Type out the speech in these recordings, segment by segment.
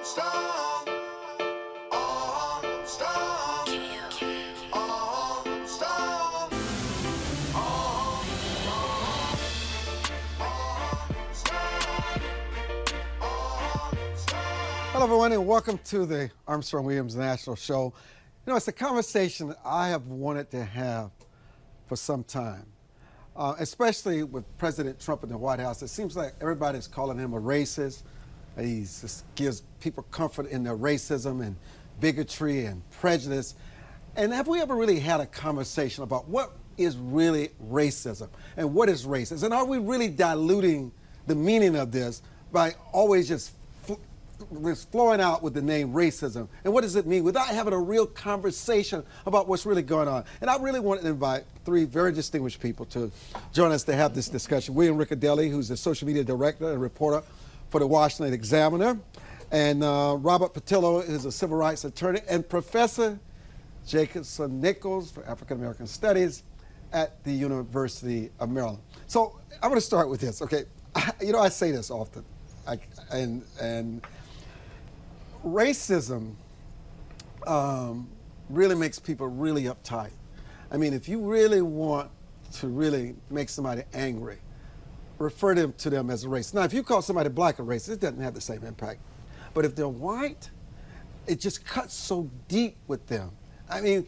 Armstrong, Armstrong, Armstrong, Hello, everyone, and welcome to the Armstrong Williams National Show. You know, it's a conversation that I have wanted to have for some time, especially with President Trump in the White House. It seems like everybody's calling him a racist. He just gives people comfort in their racism and bigotry and prejudice. And have we ever really had a conversation about what is really racism and what is racist? And are we really diluting the meaning of this by always just flowing out with the name racism? And what does it mean without having a real conversation about what's really going on? And I really want to invite three very distinguished people to join us to have this discussion. William Ricciardella, who's the social media director and reporter for the Washington Examiner, and Robert Patillo is a civil rights attorney, and Professor Jason Nichols for African American Studies at the University of Maryland. So I'm going to start with this, okay? You know, I say this often, and racism really makes people really uptight. I mean, if you really want to really make somebody angry, refer to them as a racist. Now, if you call somebody black a racist, it doesn't have the same impact. But if they're white, it just cuts so deep with them. I mean,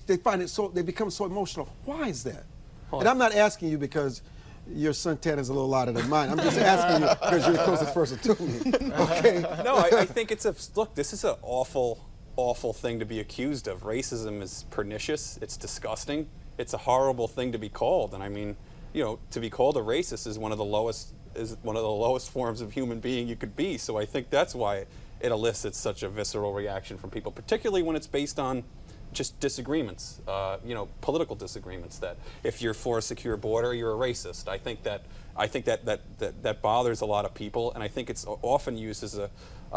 they find it so, they become so emotional. Why is that? And I'm not asking you because your suntan is a little lighter than mine. I'm just asking you because you're the closest person to me. Okay? No, I think it's look, this is an awful thing to be accused of. Racism is pernicious. It's disgusting. It's a horrible thing to be called. And I mean, you know, to be called a racist is one of the lowest forms of human being you could be. So I think that's why it elicits such a visceral reaction from people, particularly when it's based on just disagreements, you know, political disagreements. That if you're for a secure border, you're a racist. I think that bothers a lot of people, and I think it's often used as a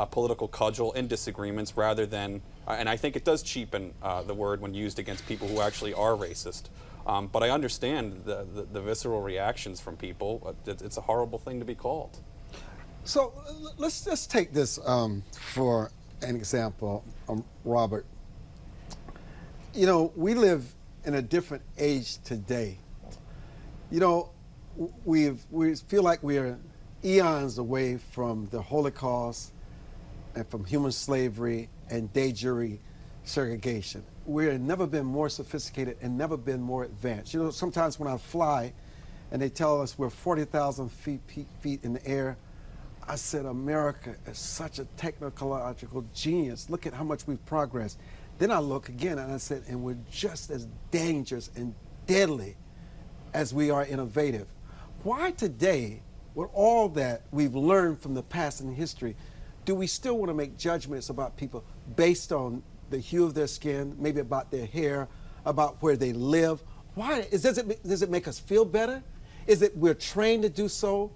political cudgel in disagreements rather than, and I think it does cheapen the word when used against people who actually are racist. But I understand the visceral reactions from people. It's a horrible thing to be called. So let's just take this for an example, Robert. You know, we live in a different age today. You know, we feel like we are eons away from the Holocaust and from human slavery and de jure segregation. We've never been more sophisticated and never been more advanced. You know, sometimes when I fly and they tell us we're 40,000 feet in the air, I said, America is such a technological genius. Look at how much we've progressed. Then I look again and I said, and we're just as dangerous and deadly as we are innovative. Why today, with all that we've learned from the past and history, do we still want to make judgments about people based on the hue of their skin, maybe about their hair, about where they live? Why? Does it make us feel better? Is it we're trained to do so?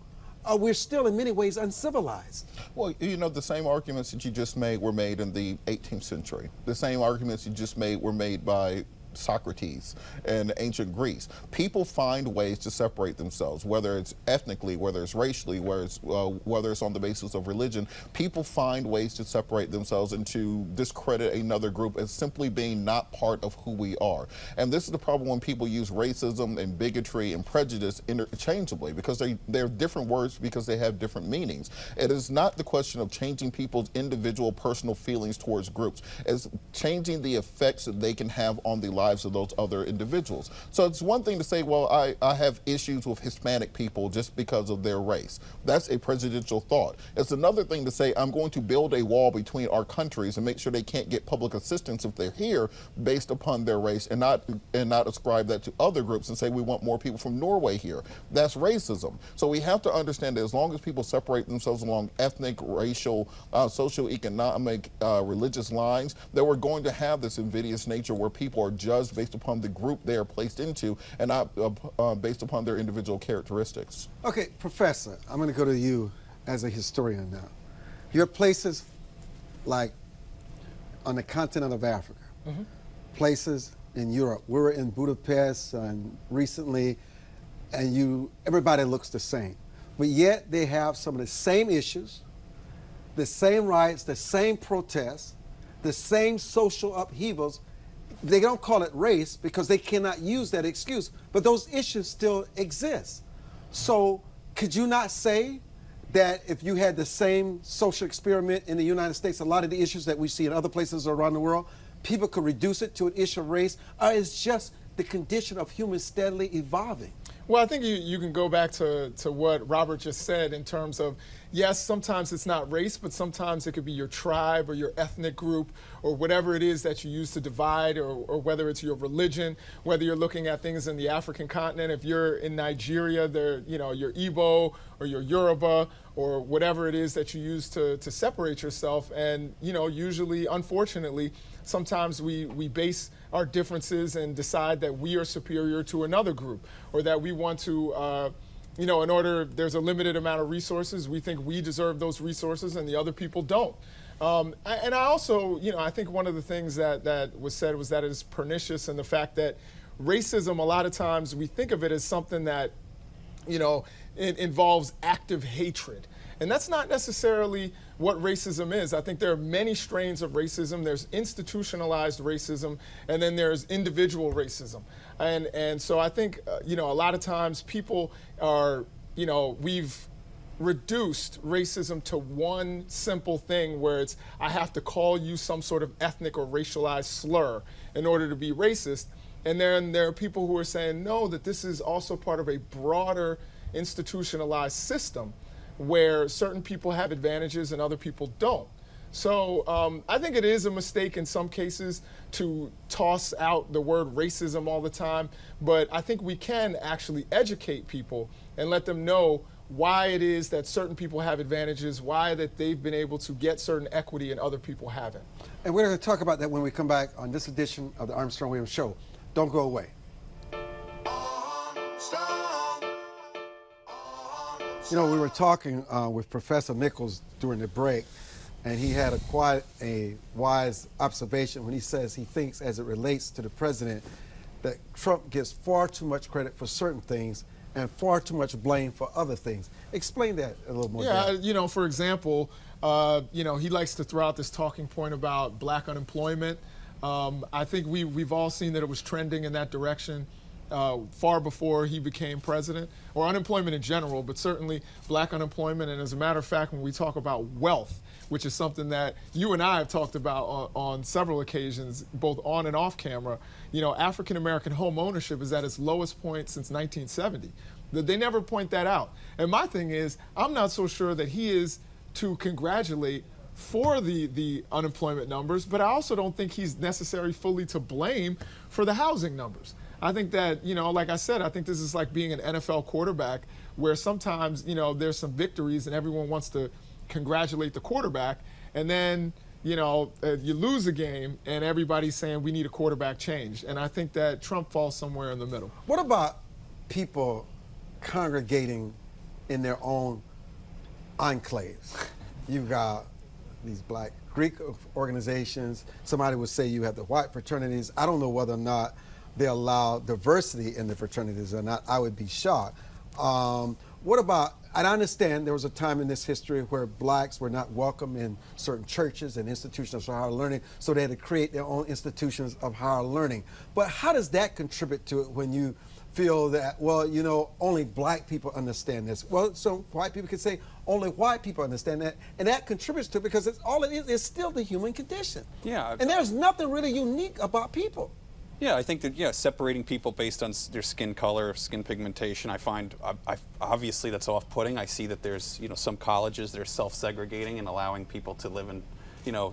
Or we're still in many ways uncivilized? Well, you know, the same arguments that you just made were made in the 18th century. The same arguments you just made were made by Socrates in ancient Greece. People find ways to separate themselves, whether it's ethnically, whether it's racially, whether it's on the basis of religion. People find ways to separate themselves and to discredit another group as simply being not part of who we are. And this is the problem when people use racism and bigotry and prejudice interchangeably, because they're different words because they have different meanings. It is not the question of changing people's individual personal feelings towards groups. It's changing the effects that they can have on the lives of those other individuals. So it's one thing to say, well, I have issues with Hispanic people just because of their race. That's a prejudicial thought. It's another thing to say, I'm going to build a wall between our countries and make sure they can't get public assistance if they're here based upon their race, and not ascribe that to other groups and say we want more people from Norway here. That's racism. So we have to understand that as long as people separate themselves along ethnic, racial, socioeconomic, religious lines, that we're going to have this invidious nature where people are judged based upon the group they are placed into and not based upon their individual characteristics. Okay, Professor, I'm going to go to you as a historian now. You're places like on the continent of Africa, places in Europe. We were in Budapest recently, and everybody looks the same. But yet they have some of the same issues, the same riots, the same protests, the same social upheavals. They don't call it race because they cannot use that excuse, but those issues still exist. So could you not say that if you had the same social experiment in the United States, a lot of the issues that we see in other places around the world, people could reduce it to an issue of race, or it's just the condition of humans steadily evolving? Well, I think you can go back to what Robert just said in terms of, yes, sometimes it's not race, but sometimes it could be your tribe or your ethnic group or whatever it is that you use to divide, or whether it's your religion, whether you're looking at things in the African continent. If you're in Nigeria, you're Igbo or you're Yoruba or whatever it is that you use to separate yourself. And, usually, unfortunately, sometimes we base our differences and decide that we are superior to another group, or that we want to, in order, there's a limited amount of resources, we think we deserve those resources and the other people don't. And I also, I think one of the things that was said was that it is pernicious, and the fact that racism, a lot of times we think of it as something that, it involves active hatred. And that's not necessarily what racism is. I think there are many strains of racism. There's institutionalized racism, and then there's individual racism. And so I think, a lot of times people are, we've reduced racism to one simple thing where it's, I have to call you some sort of ethnic or racialized slur in order to be racist. And then there are people who are saying, no, that this is also part of a broader institutionalized system where certain people have advantages and other people don't. So I think it is a mistake in some cases to toss out the word racism all the time, but I think we can actually educate people and let them know why it is that certain people have advantages, why that they've been able to get certain equity and other people haven't. And we're going to talk about that when we come back on this edition of the Armstrong Williams Show. Don't go away. We were talking with Professor Nichols during the break, and he had quite a wise observation when he says he thinks, as it relates to the president, that Trump gets far too much credit for certain things and far too much blame for other things. Explain that a little more. Yeah, for example, he likes to throw out this talking point about black unemployment. I think we've all seen that it was trending in that direction far before he became president, or unemployment in general, but certainly black unemployment. And as a matter of fact, when we talk about wealth, which is something that you and I have talked about on several occasions, both on and off camera, African-American home ownership is at its lowest point since 1970. They never point that out. And my thing is, I'm not so sure that he is to congratulate for the unemployment numbers, but I also don't think he's necessarily fully to blame for the housing numbers. I think that, like I said, I think this is like being an NFL quarterback where sometimes, there's some victories and everyone wants to congratulate the quarterback, and then, you lose a game and everybody's saying we need a quarterback change. And I think that Trump falls somewhere in the middle. What about people congregating in their own enclaves? You've got these black Greek organizations. Somebody would say you have the white fraternities. I don't know whether or not they allow diversity in the fraternities or not. I would be shocked. What about, and I understand there was a time in this history where blacks were not welcome in certain churches and institutions of higher learning, so they had to create their own institutions of higher learning. But how does that contribute to it when you feel that, well, only black people understand this? Well, so white people could say only white people understand that, and that contributes to it because all it is still the human condition. Yeah. And there's nothing really unique about people. Yeah, I think that, separating people based on their skin color, skin pigmentation, I find, obviously that's off-putting. I see that there's, some colleges that are self-segregating and allowing people to live in,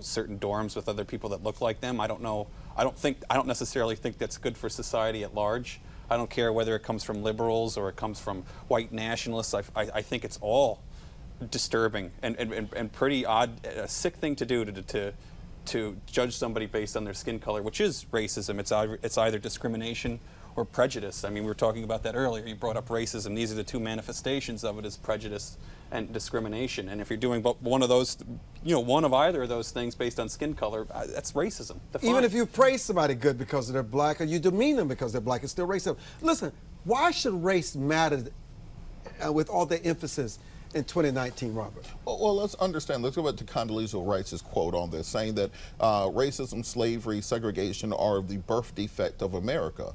certain dorms with other people that look like them. I don't know, I don't necessarily think that's good for society at large. I don't care whether it comes from liberals or it comes from white nationalists. I think it's all disturbing and pretty odd, a sick thing to do to judge somebody based on their skin color, which is racism. It's either discrimination or prejudice. I mean, we were talking about that earlier. You brought up racism. These are the two manifestations of it, is prejudice and discrimination. And if you're doing one of those, one of either of those things based on skin color, that's racism. Defined. Even if you praise somebody good because they're black, or you demean them because they're black, it's still racism. Listen, why should race matter with all the emphasis in 2019, Robert? Well, let's understand. Let's go back to Condoleezza Rice's quote on this, saying that racism, slavery, segregation are the birth defect of America.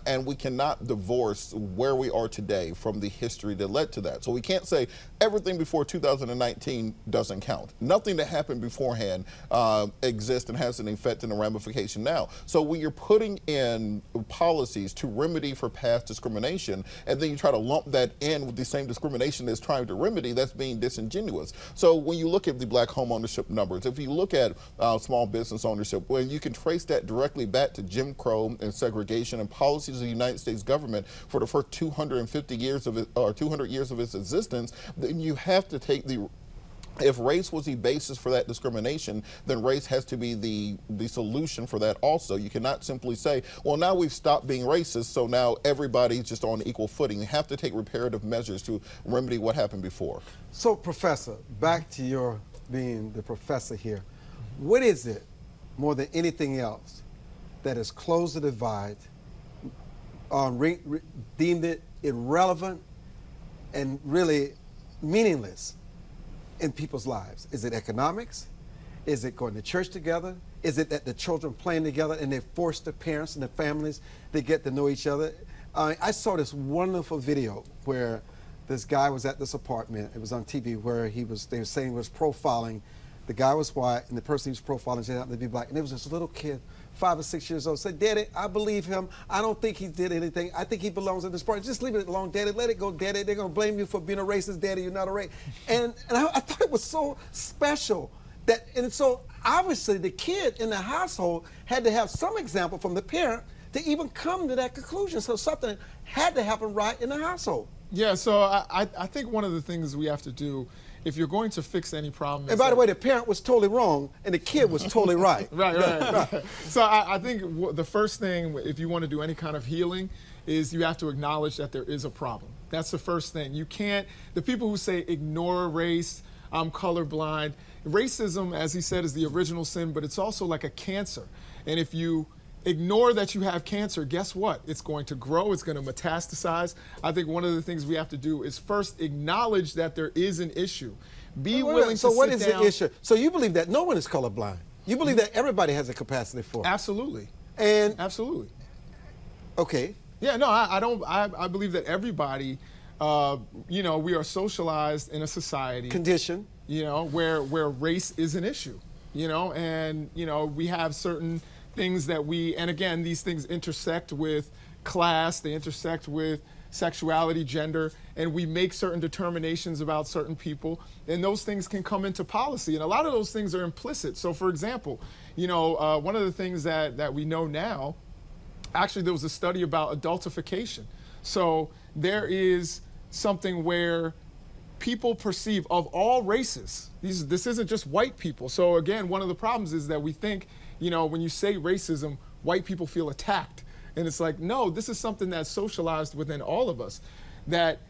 And we cannot divorce where we are today from the history that led to that. So we can't say everything before 2019 doesn't count. Nothing that happened beforehand exists and has an effect and a ramification now. So when you're putting in policies to remedy for past discrimination, and then you try to lump that in with the same discrimination that's trying to remedy, that's being disingenuous. So when you look at the black home ownership numbers, if you look at small business ownership, when you can trace that directly back to Jim Crow and segregation and policies of the United States government for the first 250 years of it, or 200 years of its existence, then you have to take if race was the basis for that discrimination, then race has to be the solution for that also. You cannot simply say, well, now we've stopped being racist, so now everybody's just on equal footing. You have to take reparative measures to remedy what happened before. So, Professor, back to your being the professor here. What is it, more than anything else, that has closed the divide, deemed it irrelevant and really meaningless in people's lives? Is it economics? Is it going to church together? Is it that the children playing together and they force the parents and the families to get to know each other? I saw this wonderful video where this guy was at this apartment. It was on TV where they were saying he was profiling. The guy was white and the person he was profiling happened to be black. And there was this little kid, 5 or 6 years old, said, Daddy, I believe him. I don't think he did anything. I think he belongs in this party. Just leave it alone, Daddy. Let it go, Daddy. They're going to blame you for being a racist, Daddy. You're not a racist. And I thought it was so special. And so obviously the kid in the household had to have some example from the parent to even come to that conclusion. So something had to happen right in the household. Yeah, so I think one of the things we have to do, if you're going to fix any problem... And by the way, the parent was totally wrong and the kid was totally right. Right. So I think the first thing, if you want to do any kind of healing, is you have to acknowledge that there is a problem. That's the first thing. You can't... The people who say ignore race, I'm colorblind, racism, as he said, is the original sin, but it's also like a cancer. And if you ignore that you have cancer, guess what? It's going to grow, it's going to metastasize. I think one of the things we have to do is first acknowledge that there is an issue. Be willing to sit down. So what is the issue? So you believe that no one is colorblind? You believe that everybody has a capacity for it? Absolutely. And absolutely. Okay. Yeah, no, I believe that everybody, you know, we are socialized in a society. Condition. You know, where race is an issue, you know, and, you know, we have certain things that and again, these things intersect with class, they intersect with sexuality, gender, and we make certain determinations about certain people, and those things can come into policy, and a lot of those things are implicit. So for example, you know, one of the things that we know now, actually there was a study about adultification. So there is something where people perceive, of all races, this isn't just white people. So again, one of the problems is that we think, you know, when you say racism, white people feel attacked. And it's like, no, this is something that's socialized within all of us, that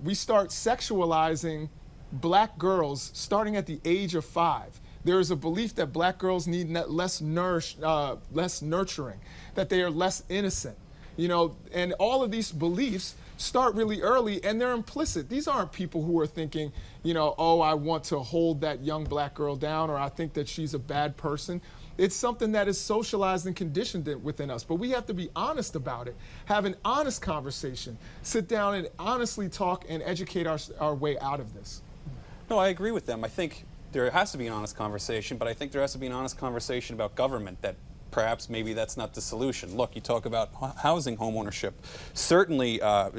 we start sexualizing black girls starting at the age of 5. There is a belief that black girls need less nurturing, that they are less innocent, you know, and all of these beliefs start really early, and they're implicit. These aren't people who are thinking, you know, oh, I want to hold that young black girl down, or I think that she's a bad person. It's something that is socialized and conditioned within us. But we have to be honest about it, have an honest conversation, sit down and honestly talk and educate our way out of this. No, I agree with them. I think there has to be an honest conversation, but I think there has to be an honest conversation about government, that perhaps maybe that's not the solution. Look, you talk about housing home ownership. Certainly,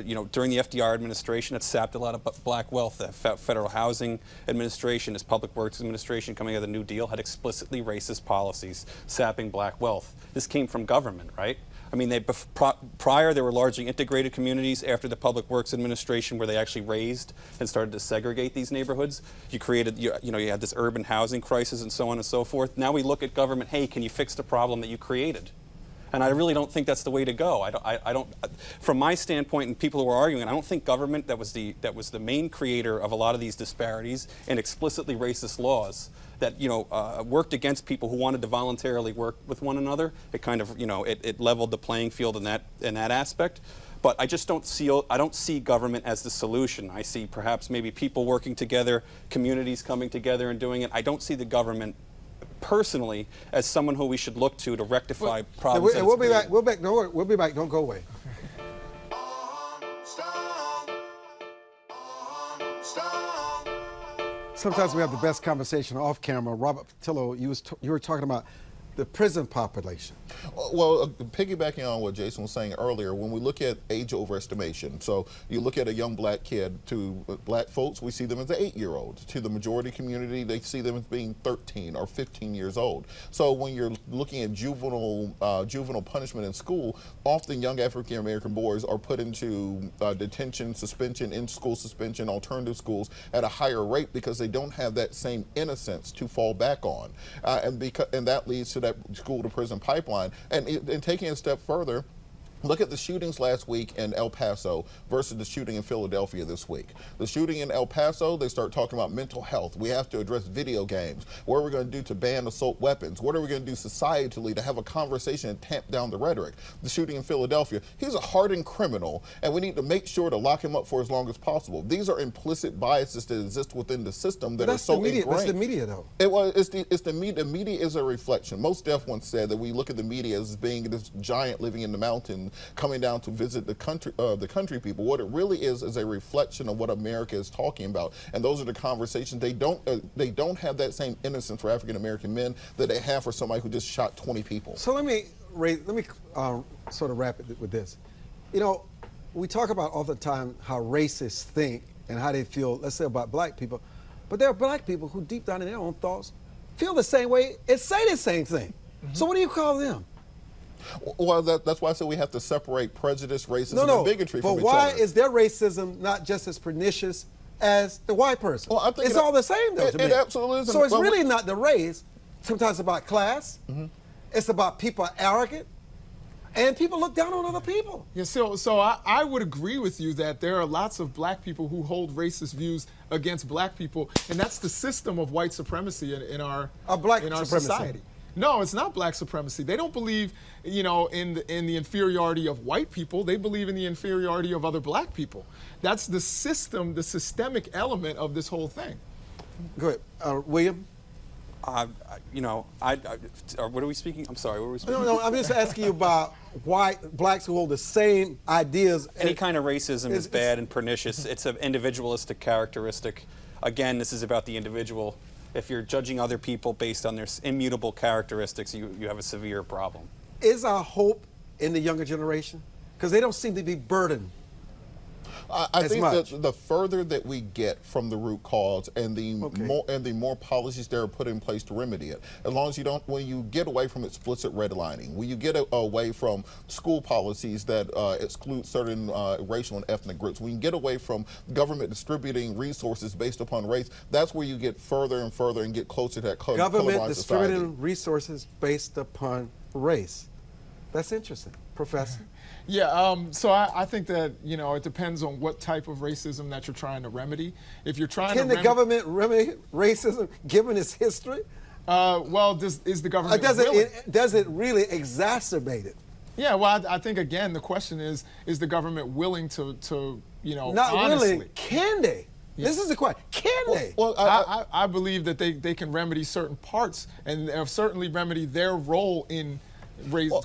you know, during the FDR administration, it sapped a lot of black wealth. The Federal Housing Administration, his Public Works Administration coming out of the New Deal, had explicitly racist policies sapping black wealth. This came from government, right? I mean, prior they were largely integrated communities. After the Public Works Administration, where they actually raised and started to segregate these neighborhoods, you created, you had this urban housing crisis and so on and so forth. Now we look at government, hey, can you fix the problem that you created? And I really don't think that's the way to go. I don't, from my standpoint, and people who are arguing, I don't think government that was the main creator of a lot of these disparities and explicitly racist laws that, you know, worked against people who wanted to voluntarily work with one another. It kind of, you know, it leveled the playing field in that aspect. But I just don't see government as the solution. I see perhaps maybe people working together, communities coming together and doing it. I don't see the government personally as someone who we should look to rectify problems. And we'll be back. We'll be back. Don't go away. Sometimes we have the best conversation off camera. Robert Patillo, you were talking about the prison population. Well, piggybacking on what Jason was saying earlier, when we look at age overestimation, so you look at a young black kid, to black folks, we see them as an 8-year-old. To the majority community, they see them as being 13 or 15 years old. So when you're looking at juvenile punishment in school, often young African American boys are put into detention, suspension, in-school suspension, alternative schools at a higher rate because they don't have that same innocence to fall back on. And that leads to that school to prison pipeline. And taking it a step further, look at the shootings last week in El Paso versus the shooting in Philadelphia this week. The shooting in El Paso, they start talking about mental health. We have to address video games. What are we going to do to ban assault weapons? What are we going to do societally to have a conversation and tamp down the rhetoric? The shooting in Philadelphia, he's a hardened criminal, and we need to make sure to lock him up for as long as possible. These are implicit biases that exist within the system that are so ingrained. That's the media, though. It's the media. The media is a reflection. Most Def once said that we look at the media as being this giant living in the mountain, coming down to visit the country people. What it really is a reflection of what America is talking about, and those are the conversations. They don't have that same innocence for African American men that they have for somebody who just shot 20 people. So let me sort of wrap it with this. You know, we talk about all the time how racists think and how they feel, let's say, about black people, but there are black people who deep down in their own thoughts feel the same way and say the same thing. So what do you call them? Well, that's why I said we have to separate prejudice, racism, and bigotry from each other. But why is their racism not just as pernicious as the white person? Well, I think it's all the same, though, to me. It absolutely is. So it's really not the race. Sometimes it's about class. It's about people are arrogant. And people look down on other people. Yeah, so I would agree with you that there are lots of black people who hold racist views against black people, and that's the system of white supremacy in our society. No, it's not black supremacy. They don't believe, you know, in the inferiority of white people. They believe in the inferiority of other black people. That's the system, the systemic element of this whole thing. Go ahead, William. What are we speaking? I'm sorry, what are we speaking? No, I'm just asking you about blacks who hold the same ideas. Any kind of racism is bad and pernicious. It's an individualistic characteristic. Again, this is about the individual. If you're judging other people based on their immutable characteristics, you have a severe problem. Is our hope in the younger generation? Because they don't seem to be burdened. I think that the further that we get from the root cause and the more policies that are put in place to remedy it, as long as when you get away from explicit redlining, when you get away from school policies that exclude certain racial and ethnic groups, when you get away from government distributing resources based upon race, that's where you get further and further and get closer to that government distributing resources based upon race. That's interesting, Professor. Yeah, so I think that, you know, it depends on what type of racism that you're trying to remedy. If you're trying Can the government remedy racism given its history? Well, is the government willing? Does it really exacerbate it? Yeah, well, I think, again, the question is the government willing to you know, not honestly? Willing. Can they? Yeah. This is the question. Can they? Well, I believe that they can remedy certain parts and certainly remedy their role in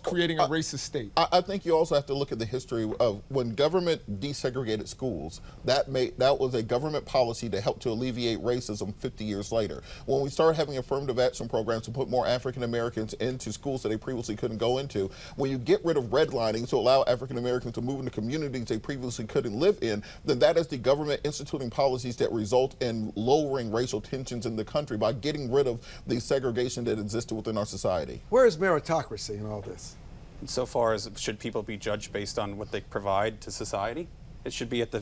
creating a racist state. I think you also have to look at the history of when government desegregated schools. That was a government policy to help to alleviate racism 50 years later. When we started having affirmative action programs to put more African Americans into schools that they previously couldn't go into, when you get rid of redlining to allow African Americans to move into communities they previously couldn't live in, then that is the government instituting policies that result in lowering racial tensions in the country by getting rid of the segregation that existed within our society. Where is meritocracy in all this? So far as should people be judged based on what they provide to society? It should be at the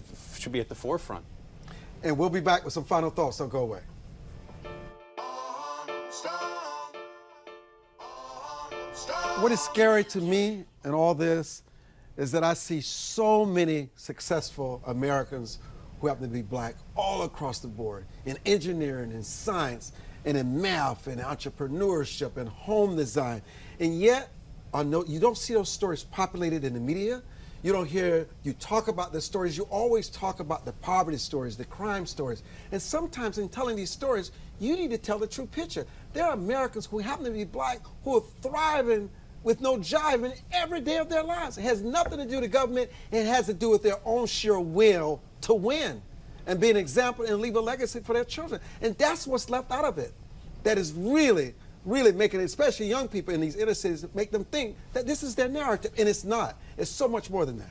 forefront. And we'll be back with some final thoughts. Don't go away. What is scary to me in all this is that I see so many successful Americans who happen to be black all across the board in engineering, in science, and in math, and entrepreneurship, and home design. And yet, you don't see those stories populated in the media. You don't hear you talk about the stories. You always talk about the poverty stories, the crime stories. And sometimes in telling these stories, you need to tell the true picture. There are Americans who happen to be black who are thriving with no jiving every day of their lives. It has nothing to do with the government. It has to do with their own sheer will to win and be an example and leave a legacy for their children. And that's what's left out of it. That is really, really making, especially young people in these inner cities, make them think that this is their narrative, and it's not. It's so much more than that.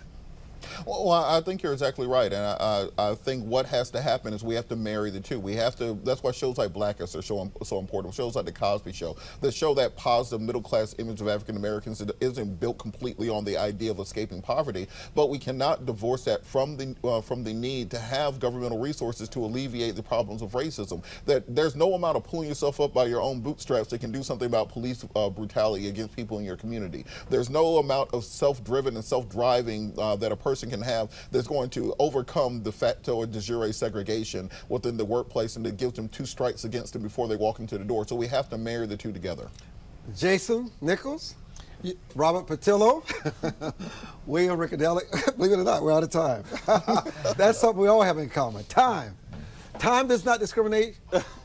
Well, I think you're exactly right, and I think what has to happen is we have to marry the two. We have to. That's why shows like Blackish are so important. Shows like The Cosby Show that show that positive middle-class image of African Americans that isn't built completely on the idea of escaping poverty. But we cannot divorce that from the need to have governmental resources to alleviate the problems of racism. That there's no amount of pulling yourself up by your own bootstraps that can do something about police brutality against people in your community. There's no amount of self-driven and self-driving that a person can have that's going to overcome de facto or de jure segregation within the workplace, and that gives them two strikes against them before they walk into the door. So we have to marry the two together. Jason Nichols, Robert Patillo, William Ricciardella. Believe it or not, we're out of time. That's something we all have in common. Time. Time does not discriminate,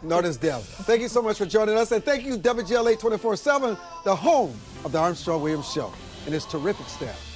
nor does death. Thank you so much for joining us, and thank you WGLA 24/7, the home of the Armstrong Williams Show, and its terrific staff.